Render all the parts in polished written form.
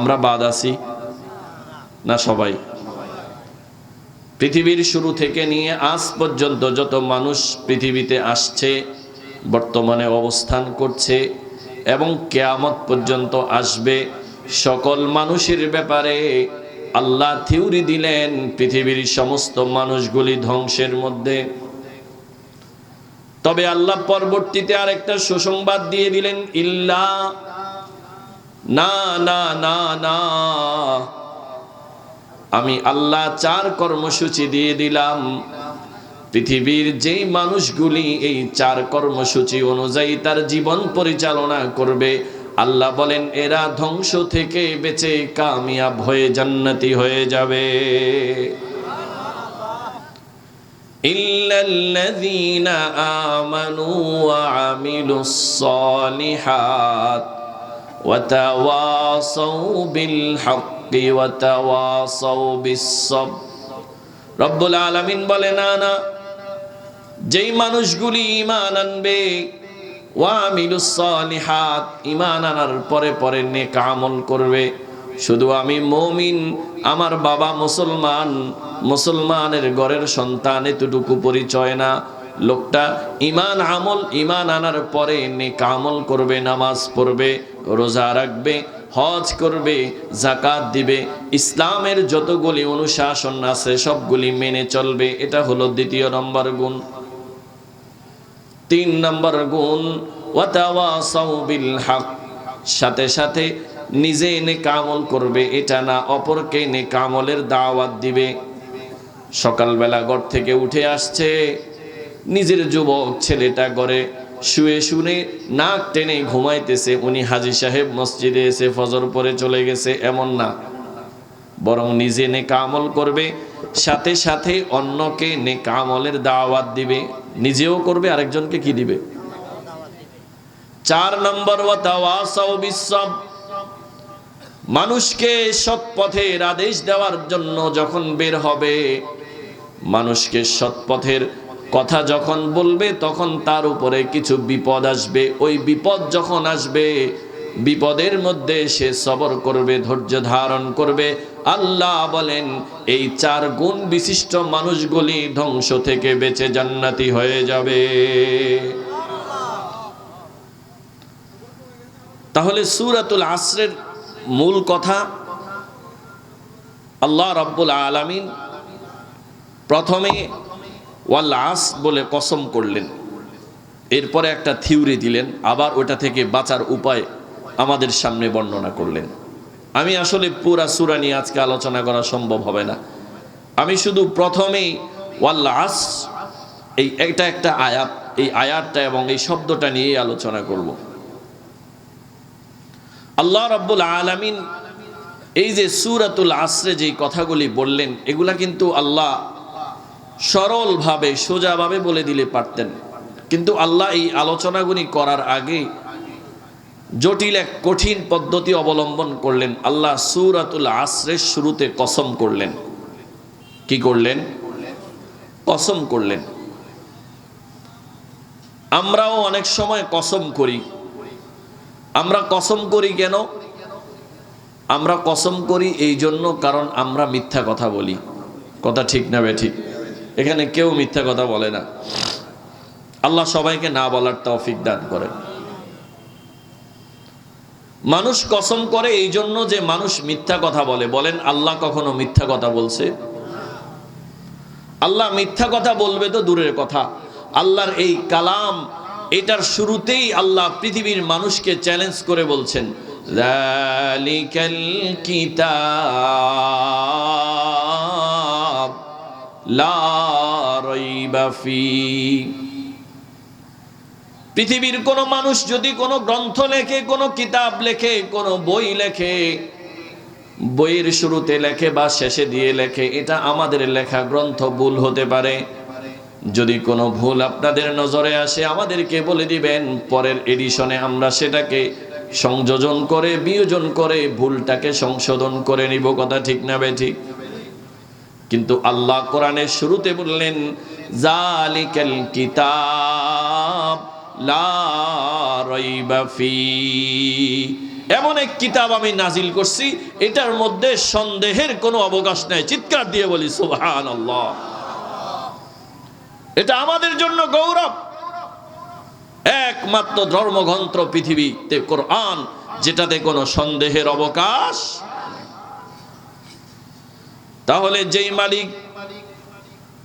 আমরা বাদ আছি না? সবাই পৃথিবীর শুরু থেকে নিয়ে আজ পর্যন্ত যত মানুষ পৃথিবীতে আসছে, বর্তমানে অবস্থান করছে এবং কিয়ামত পর্যন্ত আসবে, সকল মানুষের ব্যাপারে আল্লাহ থিওরি দিলেন পৃথিবীর সমস্ত মানুষগুলি ধ্বংসের মধ্যে। তবে আল্লাহ পরবর্তীতে আরেকটা সুসংবাদ দিয়ে দিলেন, ইল্লা, না না না না, আমি আল্লাহ 4 কর্মসূচি দিয়ে দিলাম। পৃথিবীর যেই মানুষগুলি এই 4 কর্মসূচি অনুযায়ী তার জীবন পরিচালনা করবে, আল্লাহ বলেন এরা ধ্বংস থেকে বেঁচে কামিয়াব হয়ে জান্নাতি হয়ে যাবে। ইল্লাল্লাযীনা আমানু ওয়া আমিলুস সালিহাত ওয়া তাওয়াসাউ বিল হাক্কি ওয়া তাওয়াসাউ বিস সাবর। রব্বুল আলামিন বলে, না না, যেই মানুষগুলি ঈমান আনবে, ওয়া আমিলুস সালিহাত, ঈমান আনার পরে পরে নেক আমল করবে। শুধু আমি মুমিন, আমার বাবা মুসলমান, মুসলমানের ঘরের সন্তান এতটুকু পরিচয় না। লোকটা ঈমান আনার পরে নেক আমল করবে, নামাজ পড়বে, রোজা রাখবে, হজ করবে, যাকাত দিবে, ইসলামের যতগুলি অনুশাসন আছে সবগুলি মেনে চলবে। এটা হলো 2 নম্বর গুণ। 3 নম্বর গুণ, ওয়া তাওয়াসাউ বিল হক, সাথে সাথে নিজে নেক আমল করবে, এটা না, অপরকে নেক আমলের দাওয়াত দিবে। সকালবেলা ঘর থেকে উঠে আসছে, নিজের যুবক ছেলেটা ঘরে শুয়ে শুনে নাক টেনে ঘুমাইতেছে, উনি হাজী সাহেব মসজিদে এসে ফজর পরে চলে গেছে, এমন না, বরং নিজে নেক আমল করবে, সাথে সাথে অন্যকে নেক আমলের দাওয়াত দিবে, নিজেও করবে, আরেকজনকে কি দিবে? 4 নম্বর, ওয়া তাওয়াসাউ বিস সাবর, মানুষকে সৎ পথের আদেশ দেওয়ার জন্য যখন বের হবে, মানুষকে সৎ পথের কথা যখন বলবে, তখন তার উপরে কিছু বিপদ আসবে। ওই বিপদ যখন আসবে, বিপদের মধ্যে সে সবর করবে, ধৈর্য ধারণ করবে। আল্লাহ বলেন এই 4 গুণ বিশিষ্ট মানুষগুলি ধ্বংস থেকে বেঁচে জান্নাতি হয়ে যাবে। তাহলে সূরাতুল আসরের মূল কথা, আল্লাহ রাব্বুল আলামিন প্রথমে ওয়াল আসর বলে কসম করলেন, এরপরে একটা থিওরি দিলেন, আবার ওটা থেকে বাঁচার উপায় আমাদের সামনে বর্ণনা করলেন। আমি আসলে পুরা সূরা নিয়ে আজকে আলোচনা করা সম্ভব হবে না। আমি শুধু প্রথমেই ওয়াল আসর, এটা একটা আয়াত, এই আয়াতটা এবং এই শব্দটা নিয়ে আলোচনা করব। আল্লাহ রাব্বুল আলামিন এই যে সূরাতুল আসরে যেই কথাগুলি বললেন, এগুলা কিন্তু আল্লাহ সরলভাবে সোজাভাবে বলে দিলে পারতেন, কিন্তু আল্লাহ এই আলোচনাগুলি করার আগে জটিল এক কঠিন পদ্ধতি অবলম্বন করলেন। আল্লাহ সূরাতুল আসরের শুরুতে কসম করলেন। কি করলেন? কসম করলেন। আমরাও অনেক সময় কসম করি। আমরা কসম করি কেন? আমরা কসম করি এই জন্য, কারণ আমরা মিথ্যা কথা বলি। কথা ঠিক না বেঠিক? এখানে কেউ মিথ্যা কথা বলে না। আল্লাহ সবাইকে না বলার তৌফিক দান করেন। মানুষ কসম করে এই জন্য যে মানুষ মিথ্যা কথা বলে। বলেন আল্লাহ কখনো মিথ্যা কথা বলছে? আল্লাহ মিথ্যা কথা বলবে তো দূরের কথা, আল্লাহর এই কালাম, এটার শুরুতেই আল্লাহ পৃথিবীর মানুষকে চ্যালেঞ্জ করে বলছেন, যালিকাল কিতাব লা রাইবা ফি। পৃথিবীর কোন মানুষ যদি কোনো গ্রন্থ লেখে, কোনো কিতাব লেখে, কোনো বই লেখে, বইয়ের শুরুতে লেখে বা শেষে দিয়ে লেখে, এটা আমাদের লেখা গ্রন্থ ভুল হতে পারে। যদি কোনো ভুল আপনাদের নজরে আসে আমাদেরকে বলে দিবেন, পরের এডিশনে আমরা সেটাকে সংযোজন করে, বিয়োজন করে ভুলটাকে সংশোধন করে নিব। কথা ঠিক না বেঠিক? কিন্তু আল্লাহ কোরআনের শুরুতে বললেন, যালিকাল কিতাব লা রাইবা ফি, এমন এক কিতাব আমি নাজিল করছি, এটার মধ্যে সন্দেহের কোনো অবকাশ নাই। চিৎকার দিয়ে বলি সুবহানাল্লাহ। এটা আমাদের জন্য গৌরব। একমাত্র ধর্মগ্রন্থ পৃথিবীতে কোরআন, যেটাতে কোনো সন্দেহের অবকাশ। তাহলে যেই মালিক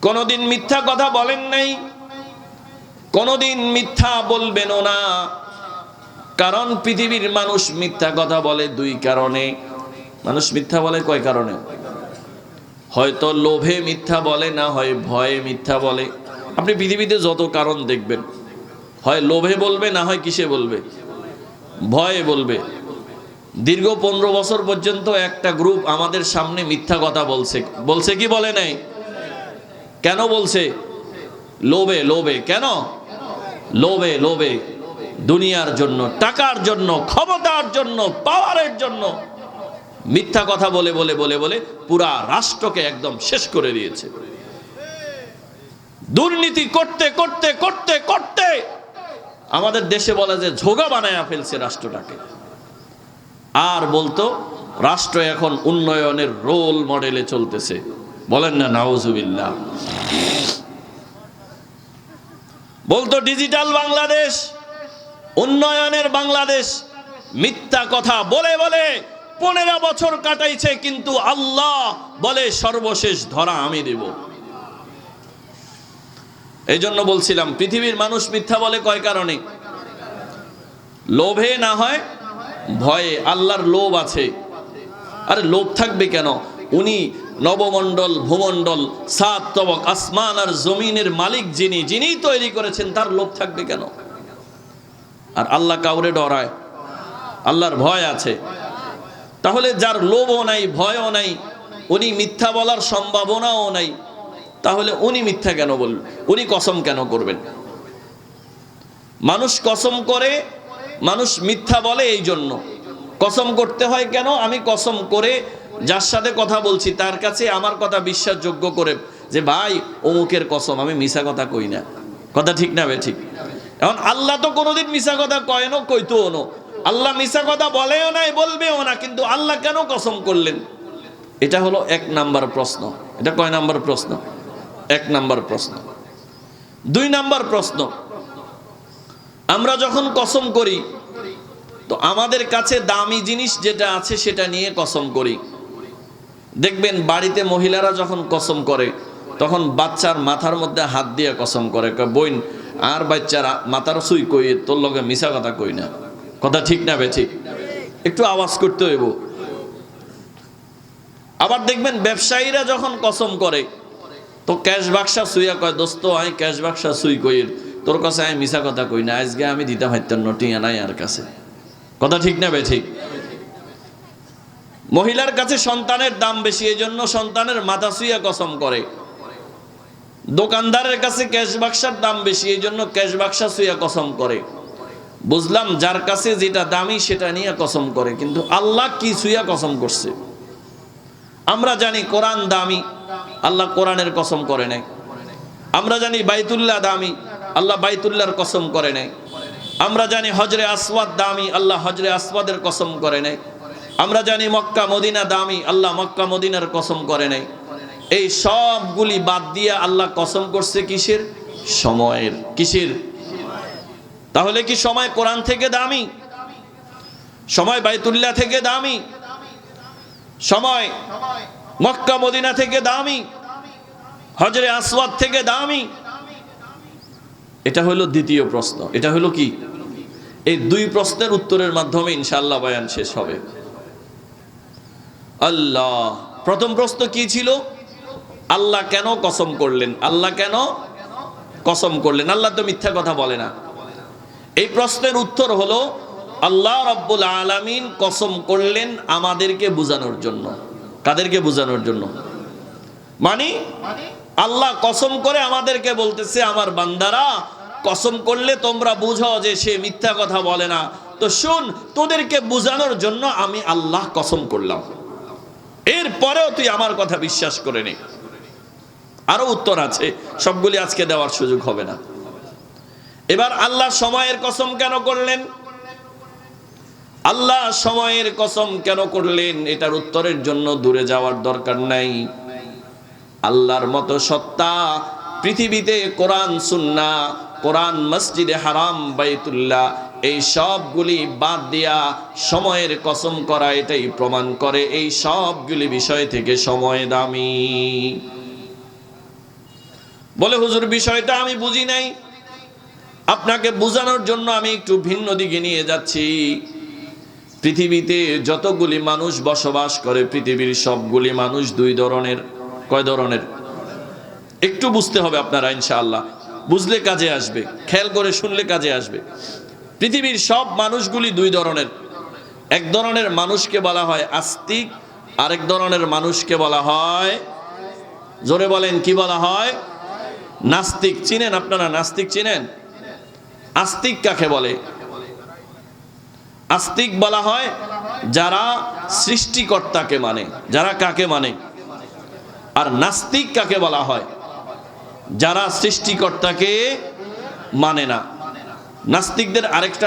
কোনোদিন মিথ্যা কথা বলেন নাই, কোনোদিন মিথ্যা বলবেনও না। কারণ পৃথিবীর মানুষ মিথ্যা কথা বলে দুই কারণে। মানুষ মিথ্যা বলে কয় কারণে? হয়তো লোভে মিথ্যা বলে, না হয় ভয়ে মিথ্যা বলে। আপনি পৃথিবীতে যত কারণ দেখবেন, হয় লোভে বলবে, না হয় কিসে বলবে? ভয়ে বলবে। দীর্ঘ 15 বছর পর্যন্ত একটা গ্রুপ আমাদের সামনে মিথ্যা কথা বলছে কি বলে নাই? কেন বলছে? লোভে। লোভে কেন? লোভে দুনিয়ার জন্য, টাকার জন্য, ক্ষমতার জন্য, পাওয়ারের জন্য মিথ্যা কথা বলে বলে বলে বলে পুরা রাষ্ট্রকে একদম শেষ করে দিয়েছে। দুর্নীতি করতে করতে করতে করতে আমাদের দেশে বলে যে ঝোগা বানায়া ফেলছে রাষ্ট্রটাকে। আর বলতো রাষ্ট্র এখন উন্নয়নের রোল মডেলে চলতেছে। বলেন না নাউজুবিল্লাহ। বলতো ডিজিটাল বাংলাদেশ, উন্নয়নের বাংলাদেশ। মিথ্যা কথা বলে বলে 15 বছর কাটাইছে, কিন্তু আল্লাহ বলে সর্বশেষ ধরা আমি দেব। এই জন্য বলছিলাম পৃথিবীর মানুষ মিথ্যা বলে কয় কারণে? লোভে, না হয় ভয়ে। আল্লাহর লোভ আছে। আরে লোভ থাকবে কেন? উনি নবমণ্ডল, ভূমণ্ডল, 7 তবক, আসমান আর জমিনের মালিক যিনি তৈরি করেছেন, তার লোভ থাকবে কেন? আর আল্লাহ কাউরে ডরায়? আল্লাহর ভয় আছে। তাহলে যার লোভও নাই, ভয়ও নাই, উনি মিথ্যা বলার সম্ভাবনাও নাই, তাহলে উনি মিথ্যা কেন বলবেন? উনি কসম কেন করবেন? মানুষ কসম করে, মানুষ মিথ্যা বলে এই জন্য। কসম করতে হয় কেন? আমি কসম করে যার সাথে কথা বলছি তার কাছে আমার কথা বিশ্বাসযোগ্য করে, যে ভাই অমুকের কসম, আমি মিছা কথা কই না। কথা ঠিক না বে ঠিক? এখন আল্লাহ তো কোনোদিন মিছা কথা কয় না, কইতোও না। আল্লাহ মিছা কথা বলেও নাই, বলবেও না, কিন্তু আল্লাহ কেন কসম করলেন? এটা হলো 1 নাম্বার প্রশ্ন। এটা কয় নাম্বার প্রশ্ন? 1 নাম্বার প্রশ্ন। 2 নাম্বার প্রশ্ন, আমরা যখন কসম করি তো আমাদের কাছে দামি জিনিস যেটা আছে সেটা নিয়ে কসম করি। দেখবেন বাড়িতে মহিলারা যখন কসম করে তখন বাচ্চার মাথার মধ্যে হাত দিয়ে কসম করে, বোন আর বাচ্চারা মাথার সুই কই, তোর লগে মিছা কথা কই না। কথা ঠিক না বে ঠিক? একটু আওয়াজ করতে হইব। আবার দেখবেন ব্যবসায়ীরা যখন কসম করে তো ক্যাশ বাক্সা সুইয়া কয়, দোস্ত আমি ক্যাশ বাক্সা সুই কই, তোর কাছে আমি মিছা কথা কই না, আজকে আমি দিতে পারতাম নটিয়া নাই আর কাছে। কথা ঠিক না বে ঠিক? মহিলার কাছে সন্তানের দাম বেশি, এই জন্য সন্তানের মাথা সুইয়া কসম করে। দোকানদারের কাছে ক্যাশ বাক্সার দাম বেশি, এই জন্য ক্যাশ বাক্সা সুইয়া কসম করে। বুঝলাম, যার কাছে যেটা দামি সেটা নিয়ে কসম করে, কিন্তু আল্লাহ কি সুইয়া কসম করছে? আমরা জানি কোরআন দামি, আল্লাহ কোরআনের কসম করে নাই। আমরা জানি বাইতুল্লাহ দামি, আল্লাহ বাইতুল্লাহর কসম করে নাই। আমরা জানি হজরে আসওয়াদ দামি, আল্লাহ হজরে আসওয়াদের কসম করে নাই। আমরা জানি মক্কা মদিনা দামি, আল্লাহ মক্কা মদিনার কসম করে নাই। এই সবগুলি বাদ দিয়ে আল্লাহ কসম করছে কিসের? সময়ের। কিসের? তাহলে কি সময় কোরআন থেকে দামি? সময় বাইতুল্লাহ থেকে দামি? সময় মক্কা মদিনা থেকে দামি? হজরে আসওয়াদ থেকে দামি? এটা হলো দ্বিতীয় প্রশ্ন। এটা হলো কি? এই 2 প্রশ্নের উত্তরের মাধ্যমে ইনশাআল্লাহ বয়ান শেষ হবে। আল্লাহ, প্রথম প্রশ্ন কি ছিল? আল্লাহ কেন কসম করলেন? আল্লাহ কেন কসম করলেন? আল্লাহ তো মিথ্যা কথা বলে না। এই প্রশ্নের উত্তর হলো আল্লাহ রাব্বুল আলামিন কসম করলেন আমাদেরকে বোঝানোর জন্য। কাদেরকে বোঝানোর জন্য? মানে আল্লাহ কসম করে আমাদেরকে বলতেছে, আমার বান্দারা কসম করলে তোমরা বুঝো যে সে মিথ্যা কথা বলে না, তো শুন, তোদেরকে বোঝানোর জন্য আমি আল্লাহ কসম করলাম, এরপরেও তুই আমার কথা বিশ্বাস করে নে। আরো উত্তর আছে, সবগুলি আজকে দেওয়ার সুযোগ হবে না। এবার আল্লাহ সময়ের কসম কেন করলেন? আল্লাহ সময়ের কসম কেন করলেন এটার উত্তরের জন্য দূরে যাওয়ার দরকার নাই। আল্লাহর মতো সত্তা পৃথিবীতে কোরআন সুন্নাহ, কোরআন, মসজিদে হারাম, বাইতুল্লাহ, এই সবগুলি বাদ দিয়া সময়ের কসম করা এটাই প্রমাণ করে এই সবগুলি বিষয় থেকে সময় দামি। বলে হুজুর বিষয়টা আমি বুঝি নাই, আপনাকে বোঝানোর জন্য আমি একটু ভিন্ন দিকে নিয়ে যাচ্ছি। পৃথিবীতে যতগুলি মানুষ বসবাস করে পৃথিবীর সবগুলি মানুষ দুই ধরনের। কয় ধরনের? একটু বুঝতে হবে আপনারা, ইনশাআল্লাহ বুঝলে কাজে আসবে, খেয়াল করে শুনলে কাজে আসবে। পৃথিবীর সব মানুষগুলি দুই ধরনের। এক ধরনের মানুষকে বলা হয় আস্তিক, আরেক ধরনের মানুষকে বলা হয়, জোরে বলেন কি বলা হয়? নাস্তিক। চিনেন আপনারা নাস্তিক? চিনেন? আস্তিক কাকে বলে? আস্তিক বলা হয় যারা সৃষ্টিকর্তাকে মানে। যারা কাকে মানে? আর নাস্তিক কাকে বলা হয়? যারা সৃষ্টিকর্তাকে মানে না। নাস্তিকদের আরেকটা